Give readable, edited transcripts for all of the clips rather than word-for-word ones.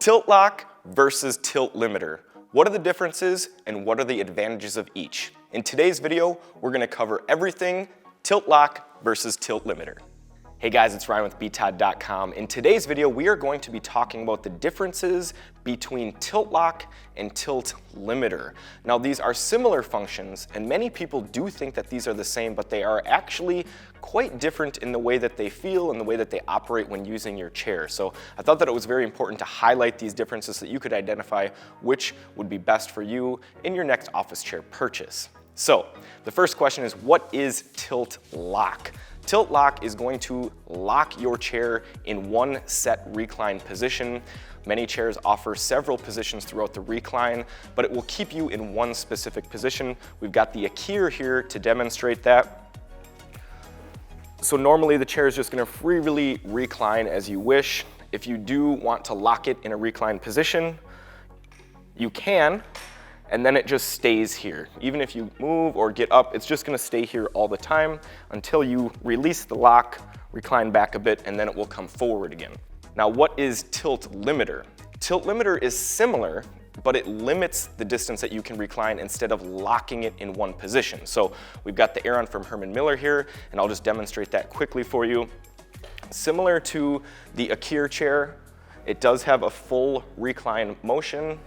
Tilt lock versus tilt limiter. What are the differences and what are the advantages of each? In today's video, we're gonna cover everything tilt lock versus tilt limiter. Hey guys, it's Ryan with btodd.com. In today's video, we are going to be talking about the differences between tilt lock and tilt limiter. Now, these are similar functions, and many people do think that these are the same, but they are actually quite different in the way that they feel and the way that they operate when using your chair. So I thought that it was very important to highlight these differences so that you could identify which would be best for you in your next office chair purchase. So the first question is, what is tilt lock? Tilt lock is going to lock your chair in one set recline position. Many chairs offer several positions throughout the recline, but it will keep you in one specific position. We've got the Akir here to demonstrate that. So normally the chair is just gonna freely recline as you wish. If you do want to lock it in a reclined position, you can, and then it just stays here. Even if you move or get up, it's just gonna stay here all the time until you release the lock, recline back a bit, and then it will come forward again. Now, what is tilt limiter? Tilt limiter is similar, but it limits the distance that you can recline instead of locking it in one position. So we've got the Aeron from Herman Miller here, and I'll just demonstrate that quickly for you. Similar to the Akir chair, it does have a full recline motion.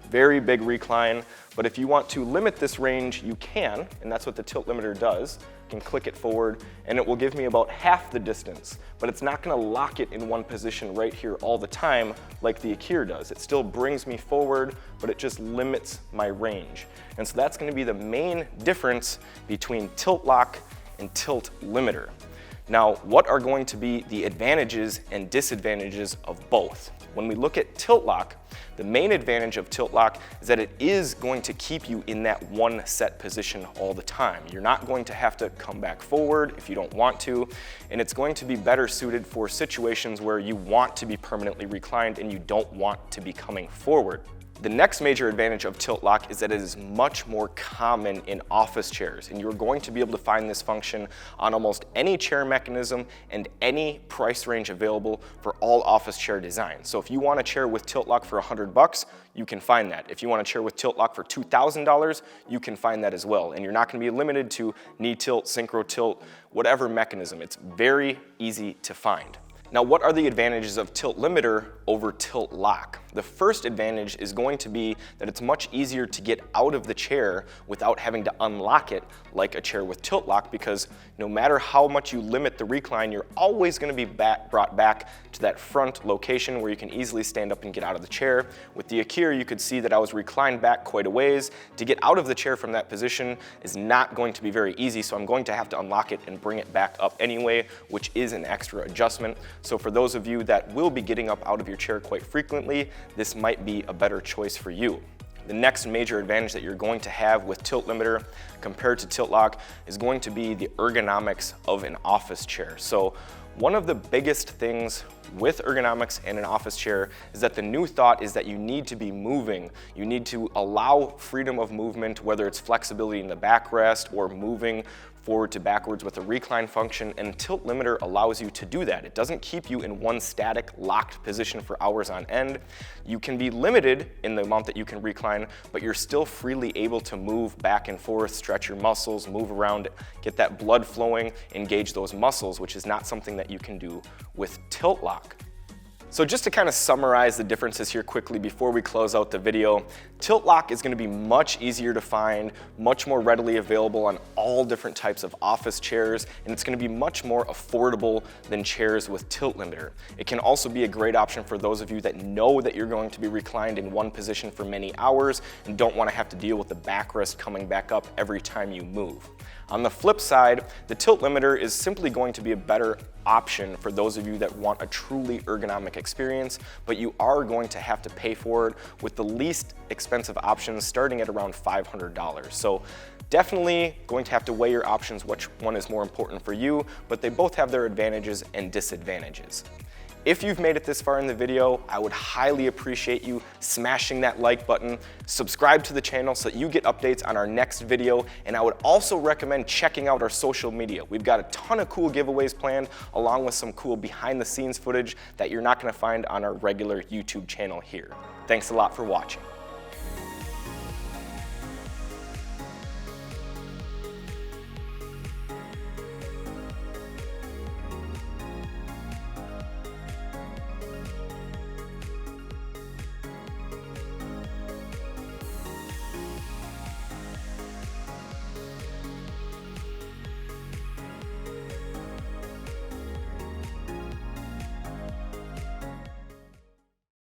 Very big recline, but if you want to limit this range, you can, and that's what the tilt limiter does. You can click it forward, and it will give me about half the distance, but it's not gonna lock it in one position right here all the time like the Akir does. It still brings me forward, but it just limits my range. And so that's gonna be the main difference between tilt lock and tilt limiter. Now, what are going to be the advantages and disadvantages of both? When we look at tilt lock, the main advantage of tilt lock is that it is going to keep you in that one set position all the time. You're not going to have to come back forward if you don't want to, and it's going to be better suited for situations where you want to be permanently reclined and you don't want to be coming forward. The next major advantage of tilt lock is that it is much more common in office chairs, and you're going to be able to find this function on almost any chair mechanism and any price range available for all office chair designs. So if you want a chair with tilt lock for $100, you can find that. If you want a chair with tilt lock for $2,000, you can find that as well. And you're not gonna be limited to knee tilt, synchro tilt, whatever mechanism. It's very easy to find. Now, what are the advantages of tilt limiter over tilt lock? The first advantage is going to be that it's much easier to get out of the chair without having to unlock it like a chair with tilt lock, because no matter how much you limit the recline, you're always going to be brought back to that front location where you can easily stand up and get out of the chair. With the Akir, you could see that I was reclined back quite a ways. To get out of the chair from that position is not going to be very easy, so I'm going to have to unlock it and bring it back up anyway, which is an extra adjustment. So for those of you that will be getting up out of your chair quite frequently, this might be a better choice for you. The next major advantage that you're going to have with tilt limiter compared to tilt lock is going to be the ergonomics of an office chair. So one of the biggest things with ergonomics in an office chair is that the new thought is that you need to be moving. You need to allow freedom of movement, whether it's flexibility in the backrest or moving forward to backwards with a recline function, and tilt limiter allows you to do that. It doesn't keep you in one static locked position for hours on end. You can be limited in the amount that you can recline, but you're still freely able to move back and forth, stretch your muscles, move around, get that blood flowing, engage those muscles, which is not something that you can do with tilt lock. So just to kind of summarize the differences here quickly before we close out the video, tilt lock is going to be much easier to find, much more readily available on all different types of office chairs, and it's going to be much more affordable than chairs with tilt limiter. It can also be a great option for those of you that know that you're going to be reclined in one position for many hours and don't want to have to deal with the backrest coming back up every time you move. On the flip side, the tilt limiter is simply going to be a better option for those of you that want a truly ergonomic experience, but you are going to have to pay for it with the least expensive options starting at around $500. So definitely going to have to weigh your options, which one is more important for you, but they both have their advantages and disadvantages. If you've made it this far in the video, I would highly appreciate you smashing that like button, subscribe to the channel so that you get updates on our next video, and I would also recommend checking out our social media. We've got a ton of cool giveaways planned, along with some cool behind the scenes footage that you're not gonna find on our regular YouTube channel here. Thanks a lot for watching.